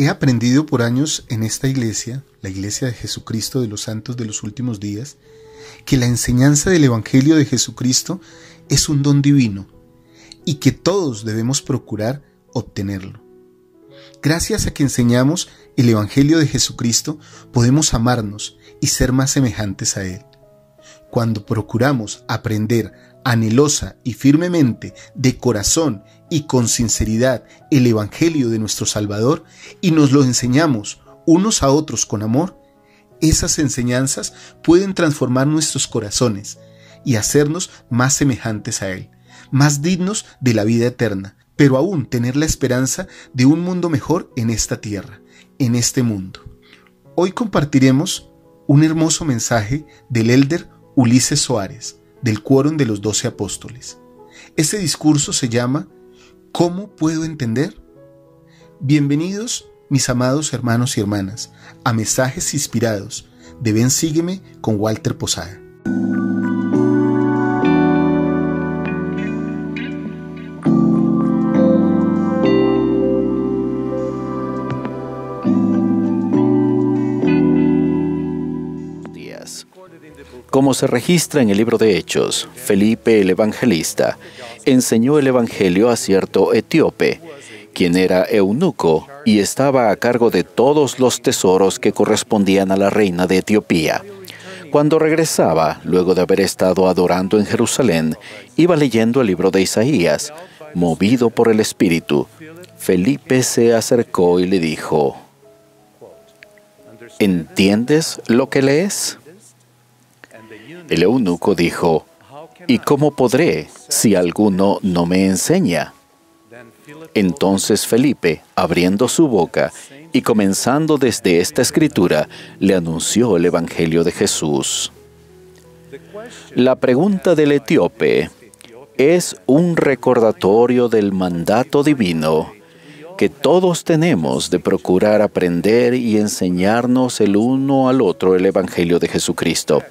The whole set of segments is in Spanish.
He aprendido por años en esta iglesia, la Iglesia de Jesucristo de los Santos de los Últimos Días, que la enseñanza del Evangelio de Jesucristo es un don divino y que todos debemos procurar obtenerlo. Gracias a que enseñamos el Evangelio de Jesucristo, podemos amarnos y ser más semejantes a Él. Cuando procuramos aprender anhelosa y firmemente, de corazón y con sinceridad, el Evangelio de nuestro Salvador y nos lo enseñamos unos a otros con amor, esas enseñanzas pueden transformar nuestros corazones y hacernos más semejantes a Él, más dignos de la vida eterna, pero aún tener la esperanza de un mundo mejor en esta tierra, en este mundo. Hoy compartiremos un hermoso mensaje del elder Ulises Soares, del Quórum de los 12 Apóstoles. Este discurso se llama ¿Cómo puedo entender? Bienvenidos, mis amados hermanos y hermanas, a Mensajes Inspirados de Ven Sígueme con Walter Posada. Como se registra en el libro de Hechos, Felipe el Evangelista enseñó el Evangelio a cierto etíope, quien era eunuco y estaba a cargo de todos los tesoros que correspondían a la reina de Etiopía. Cuando regresaba, luego de haber estado adorando en Jerusalén, iba leyendo el libro de Isaías. Movido por el Espíritu, Felipe se acercó y le dijo: ¿entiendes lo que lees? El eunuco dijo: ¿y cómo podré si alguno no me enseña? Entonces Felipe, abriendo su boca y comenzando desde esta escritura, le anunció el Evangelio de Jesús. La pregunta del etíope es un recordatorio del mandato divino que todos tenemos de procurar aprender y enseñarnos el uno al otro el Evangelio de Jesucristo.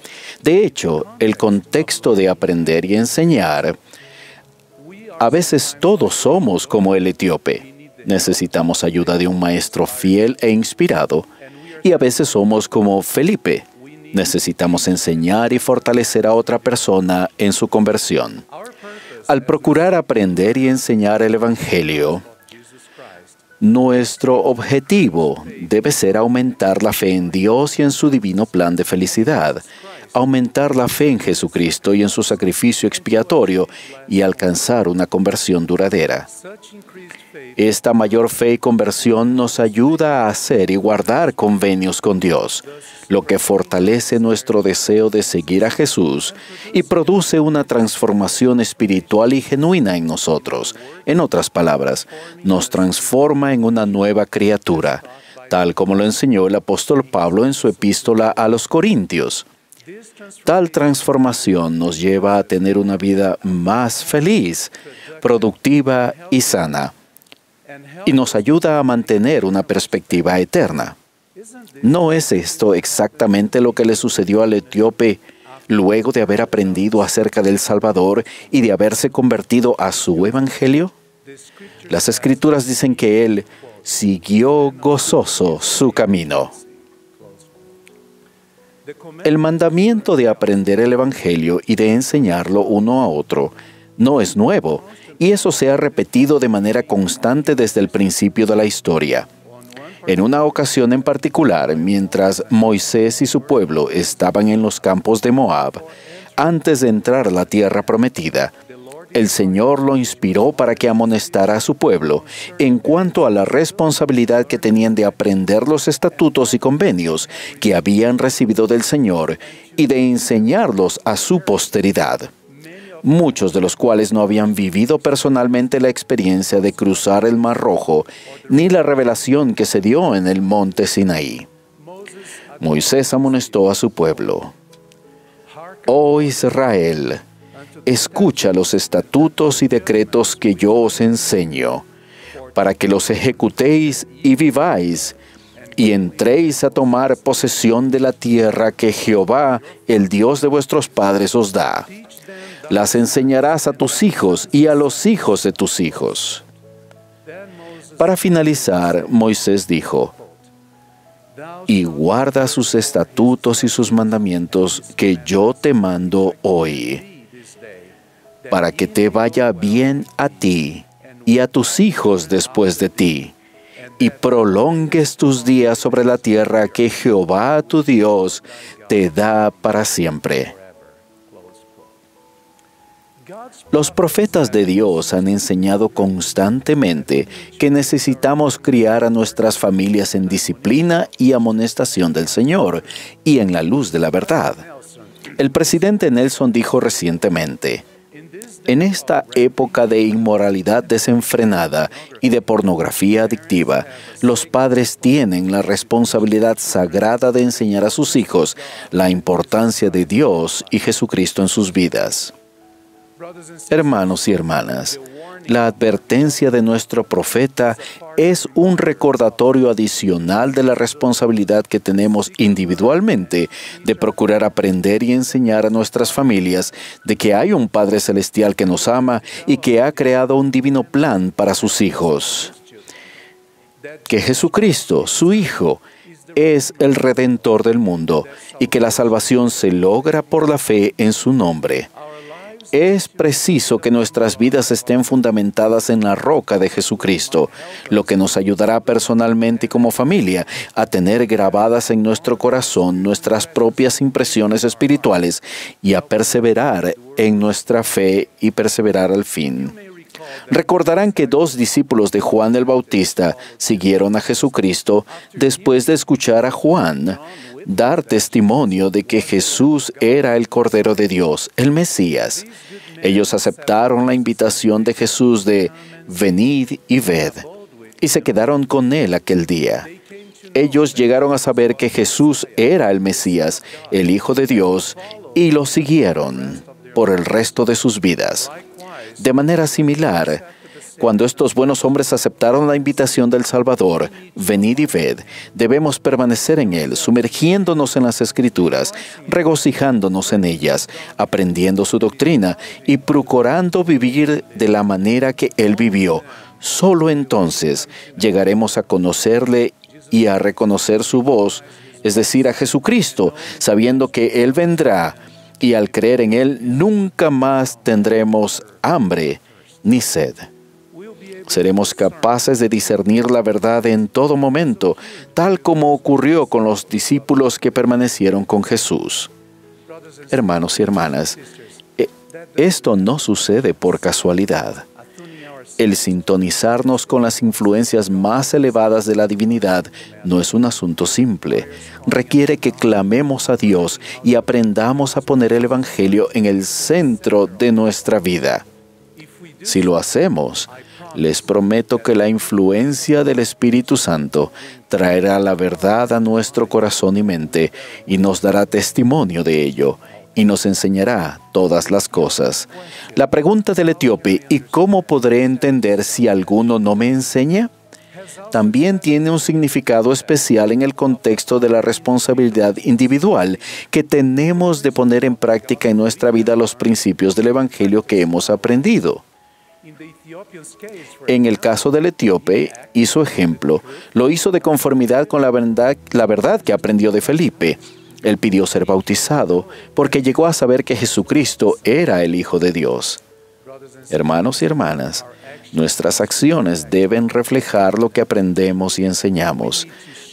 De hecho, el contexto de aprender y enseñar, a veces todos somos como el etíope. Necesitamos ayuda de un maestro fiel e inspirado, y a veces somos como Felipe. Necesitamos enseñar y fortalecer a otra persona en su conversión. Al procurar aprender y enseñar el Evangelio, nuestro objetivo debe ser aumentar la fe en Dios y en su divino plan de felicidad, aumentar la fe en Jesucristo y en su sacrificio expiatorio y alcanzar una conversión duradera. Esta mayor fe y conversión nos ayuda a hacer y guardar convenios con Dios, lo que fortalece nuestro deseo de seguir a Jesús y produce una transformación espiritual y genuina en nosotros. En otras palabras, nos transforma en una nueva criatura, tal como lo enseñó el apóstol Pablo en su epístola a los Corintios. Tal transformación nos lleva a tener una vida más feliz, productiva y sana, y nos ayuda a mantener una perspectiva eterna. ¿No es esto exactamente lo que le sucedió al etíope luego de haber aprendido acerca del Salvador y de haberse convertido a su Evangelio? Las Escrituras dicen que él siguió gozoso su camino. El mandamiento de aprender el Evangelio y de enseñarlo uno a otro no es nuevo, y eso se ha repetido de manera constante desde el principio de la historia. En una ocasión en particular, mientras Moisés y su pueblo estaban en los campos de Moab, antes de entrar a la tierra prometida, el Señor lo inspiró para que amonestara a su pueblo en cuanto a la responsabilidad que tenían de aprender los estatutos y convenios que habían recibido del Señor y de enseñarlos a su posteridad, muchos de los cuales no habían vivido personalmente la experiencia de cruzar el Mar Rojo ni la revelación que se dio en el monte Sinaí. Moisés amonestó a su pueblo: «Oh Israel, escucha los estatutos y decretos que yo os enseño, para que los ejecutéis y viváis, y entréis a tomar posesión de la tierra que Jehová, el Dios de vuestros padres, os da. Las enseñarás a tus hijos y a los hijos de tus hijos». Para finalizar, Moisés dijo: y guarda sus estatutos y sus mandamientos que yo te mando hoy, para que te vaya bien a ti y a tus hijos después de ti, y prolongues tus días sobre la tierra que Jehová tu Dios te da para siempre. Los profetas de Dios han enseñado constantemente que necesitamos criar a nuestras familias en disciplina y amonestación del Señor y en la luz de la verdad. El presidente Nelson dijo recientemente: en esta época de inmoralidad desenfrenada y de pornografía adictiva, los padres tienen la responsabilidad sagrada de enseñar a sus hijos la importancia de Dios y Jesucristo en sus vidas. Hermanos y hermanas, la advertencia de nuestro profeta es un recordatorio adicional de la responsabilidad que tenemos individualmente de procurar aprender y enseñar a nuestras familias de que hay un Padre Celestial que nos ama y que ha creado un divino plan para sus hijos. Que Jesucristo, su Hijo, es el Redentor del mundo y que la salvación se logra por la fe en su nombre. Es preciso que nuestras vidas estén fundamentadas en la roca de Jesucristo, lo que nos ayudará personalmente y como familia a tener grabadas en nuestro corazón nuestras propias impresiones espirituales y a perseverar en nuestra fe y perseverar al fin. Recordarán que 2 discípulos de Juan el Bautista siguieron a Jesucristo después de escuchar a Juan dar testimonio de que Jesús era el Cordero de Dios, el Mesías. Ellos aceptaron la invitación de Jesús de «Venid y ved», y se quedaron con Él aquel día. Ellos llegaron a saber que Jesús era el Mesías, el Hijo de Dios, y lo siguieron por el resto de sus vidas. De manera similar, cuando estos buenos hombres aceptaron la invitación del Salvador, venid y ved, debemos permanecer en Él, sumergiéndonos en las Escrituras, regocijándonos en ellas, aprendiendo su doctrina y procurando vivir de la manera que Él vivió. Solo entonces llegaremos a conocerle y a reconocer su voz, es decir, a Jesucristo, sabiendo que Él vendrá, y al creer en Él nunca más tendremos hambre ni sed. Seremos capaces de discernir la verdad en todo momento, tal como ocurrió con los discípulos que permanecieron con Jesús. Hermanos y hermanas, esto no sucede por casualidad. El sintonizarnos con las influencias más elevadas de la divinidad no es un asunto simple. Requiere que clamemos a Dios y aprendamos a poner el Evangelio en el centro de nuestra vida. Si lo hacemos, les prometo que la influencia del Espíritu Santo traerá la verdad a nuestro corazón y mente y nos dará testimonio de ello y nos enseñará todas las cosas. La pregunta del etíope, ¿y cómo podré entender si alguno no me enseña?, también tiene un significado especial en el contexto de la responsabilidad individual que tenemos de poner en práctica en nuestra vida los principios del Evangelio que hemos aprendido. En el caso del etíope y su ejemplo, lo hizo de conformidad con la verdad que aprendió de Felipe. Él pidió ser bautizado porque llegó a saber que Jesucristo era el Hijo de Dios. Hermanos y hermanas, nuestras acciones deben reflejar lo que aprendemos y enseñamos.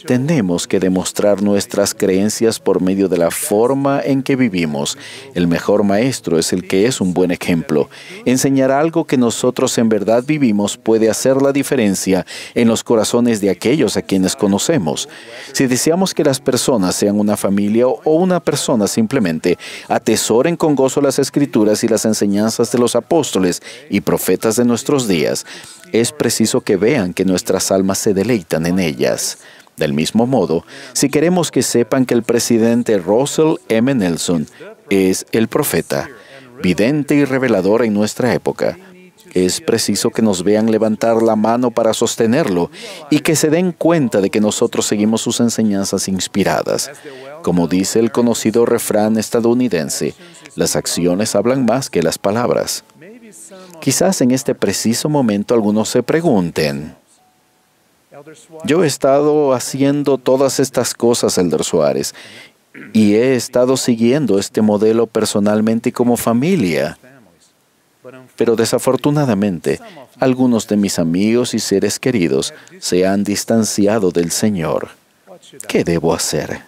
Tenemos que demostrar nuestras creencias por medio de la forma en que vivimos. El mejor maestro es el que es un buen ejemplo. Enseñar algo que nosotros en verdad vivimos puede hacer la diferencia en los corazones de aquellos a quienes conocemos. Si deseamos que las personas sean una familia o una persona simplemente, atesoren con gozo las Escrituras y las enseñanzas de los apóstoles y profetas de nuestros días, es preciso que vean que nuestras almas se deleitan en ellas. Del mismo modo, si queremos que sepan que el presidente Russell M. Nelson es el profeta, vidente y revelador en nuestra época, es preciso que nos vean levantar la mano para sostenerlo y que se den cuenta de que nosotros seguimos sus enseñanzas inspiradas. Como dice el conocido refrán estadounidense, las acciones hablan más que las palabras. Quizás en este preciso momento algunos se pregunten, Yo he estado haciendo todas estas cosas, Elder Suárez, y he estado siguiendo este modelo personalmente y como familia. Pero desafortunadamente, algunos de mis amigos y seres queridos se han distanciado del Señor. ¿Qué debo hacer?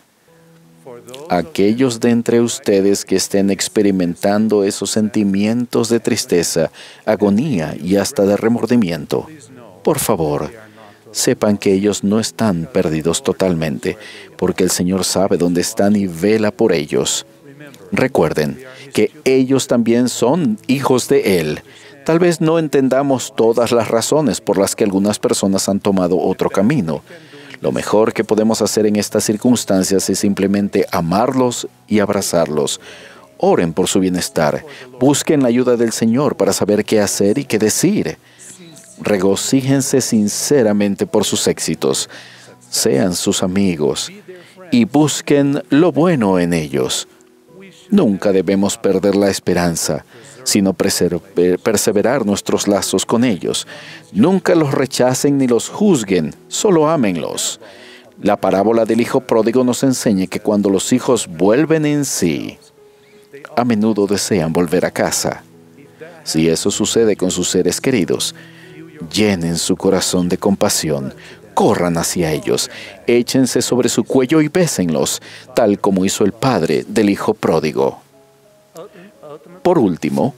Aquellos de entre ustedes que estén experimentando esos sentimientos de tristeza, agonía y hasta de remordimiento, por favor, sepan que ellos no están perdidos totalmente, porque el Señor sabe dónde están y vela por ellos. Recuerden que ellos también son hijos de Él. Tal vez no entendamos todas las razones por las que algunas personas han tomado otro camino. Lo mejor que podemos hacer en estas circunstancias es simplemente amarlos y abrazarlos. Oren por su bienestar. Busquen la ayuda del Señor para saber qué hacer y qué decir. Regocíjense sinceramente por sus éxitos. Sean sus amigos y busquen lo bueno en ellos. Nunca debemos perder la esperanza, sino perseverar nuestros lazos con ellos. Nunca los rechacen ni los juzguen, solo ámenlos. La parábola del hijo pródigo nos enseña que cuando los hijos vuelven en sí, a menudo desean volver a casa. Si eso sucede con sus seres queridos, llenen su corazón de compasión. Corran hacia ellos, échense sobre su cuello y bésenlos, tal como hizo el padre del hijo pródigo. Por último,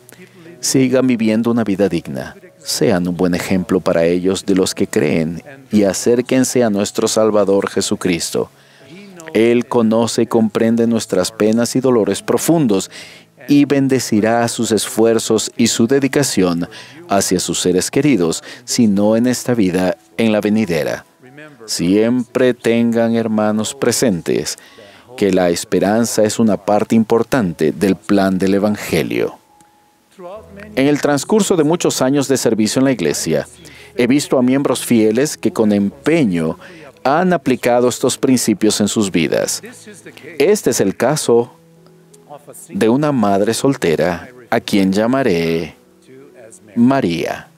sigan viviendo una vida digna. Sean un buen ejemplo para ellos de los que creen y acérquense a nuestro Salvador Jesucristo. Él conoce y comprende nuestras penas y dolores profundos y bendecirá sus esfuerzos y su dedicación hacia sus seres queridos, si no en esta vida, en la venidera. Siempre tengan, hermanos, presentes que la esperanza es una parte importante del plan del Evangelio. En el transcurso de muchos años de servicio en la iglesia, he visto a miembros fieles que con empeño han aplicado estos principios en sus vidas. Este es el caso de una madre soltera a quien llamaré María.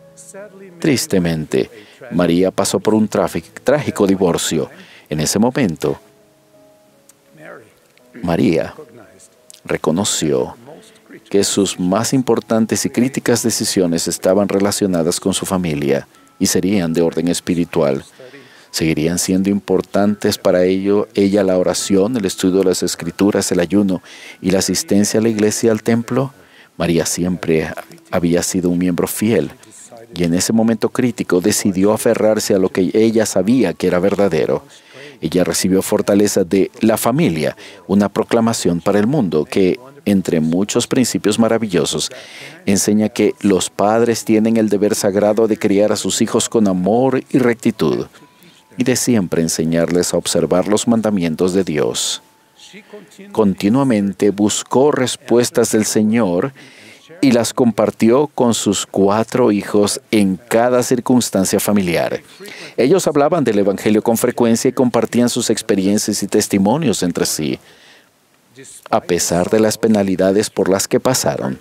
Tristemente, María pasó por un trágico divorcio. En ese momento, María reconoció que sus más importantes y críticas decisiones estaban relacionadas con su familia y serían de orden espiritual. Seguirían siendo importantes para ella la oración, el estudio de las Escrituras, el ayuno y la asistencia a la iglesia y al templo. María siempre había sido un miembro fiel y en ese momento crítico decidió aferrarse a lo que ella sabía que era verdadero. Ella recibió fortaleza de la familia, una proclamación para el mundo que, entre muchos principios maravillosos, enseña que los padres tienen el deber sagrado de criar a sus hijos con amor y rectitud, y de siempre enseñarles a observar los mandamientos de Dios. Continuamente buscó respuestas del Señor y las compartió con sus 4 hijos en cada circunstancia familiar. Ellos hablaban del Evangelio con frecuencia y compartían sus experiencias y testimonios entre sí. A pesar de las penalidades por las que pasaron,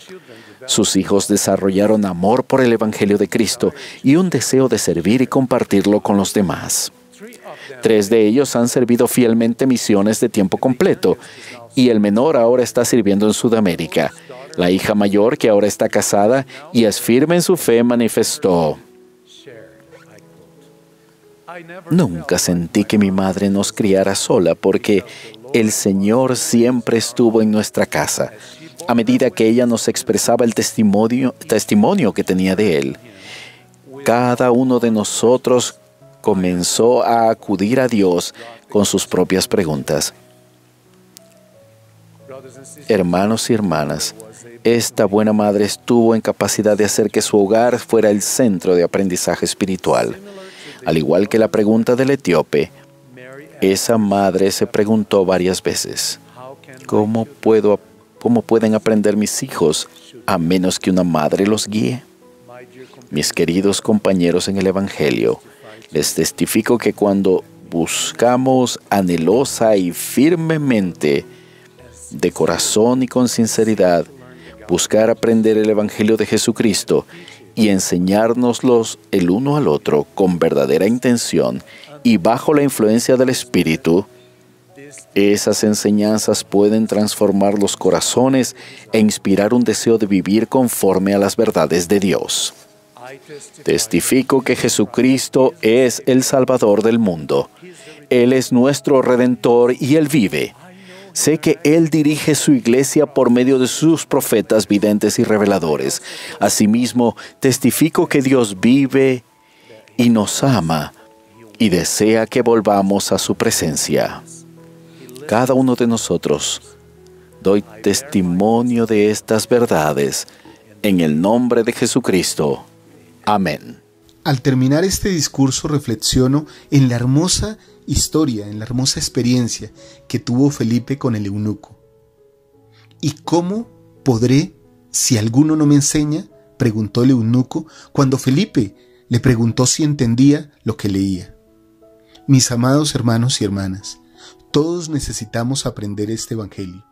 sus hijos desarrollaron amor por el Evangelio de Cristo y un deseo de servir y compartirlo con los demás. 3 de ellos han servido fielmente misiones de tiempo completo y el menor ahora está sirviendo en Sudamérica. La hija mayor, que ahora está casada y es firme en su fe, manifestó: nunca sentí que mi madre nos criara sola porque el Señor siempre estuvo en nuestra casa. A medida que ella nos expresaba el testimonio que tenía de Él, cada uno de nosotros comenzó a acudir a Dios con sus propias preguntas. Hermanos y hermanas, esta buena madre estuvo en capacidad de hacer que su hogar fuera el centro de aprendizaje espiritual. Al igual que la pregunta del etíope, esa madre se preguntó varias veces: ¿Cómo pueden aprender mis hijos a menos que una madre los guíe? Mis queridos compañeros en el Evangelio, les testifico que cuando buscamos anhelosa y firmemente, de corazón y con sinceridad, buscar aprender el Evangelio de Jesucristo y enseñárnoslos el uno al otro con verdadera intención y bajo la influencia del Espíritu, esas enseñanzas pueden transformar los corazones e inspirar un deseo de vivir conforme a las verdades de Dios. Testifico que Jesucristo es el Salvador del mundo. Él es nuestro Redentor y Él vive. Sé que Él dirige su iglesia por medio de sus profetas, videntes y reveladores. Asimismo, testifico que Dios vive y nos ama y desea que volvamos a su presencia. Cada uno de nosotros doy testimonio de estas verdades en el nombre de Jesucristo. Amén. Al terminar este discurso reflexiono en la hermosa historia, en la hermosa experiencia que tuvo Felipe con el eunuco. ¿Y cómo podré, si alguno no me enseña?, preguntó el eunuco cuando Felipe le preguntó si entendía lo que leía. Mis amados hermanos y hermanas, todos necesitamos aprender este evangelio,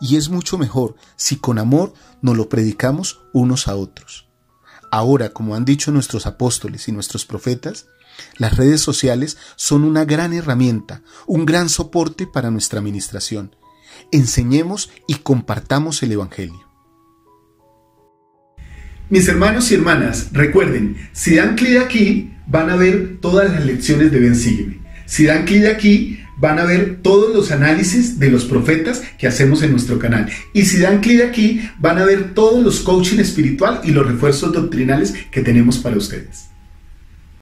y es mucho mejor si con amor nos lo predicamos unos a otros. Ahora, como han dicho nuestros apóstoles y nuestros profetas, las redes sociales son una gran herramienta, un gran soporte para nuestra administración. Enseñemos y compartamos el evangelio. Mis hermanos y hermanas, recuerden, si dan clic aquí, van a ver todas las lecciones de Ven Sígueme. Si dan clic aquí, van a ver todos los análisis de los profetas que hacemos en nuestro canal. Y si dan clic aquí, van a ver todos los coaching espiritual y los refuerzos doctrinales que tenemos para ustedes.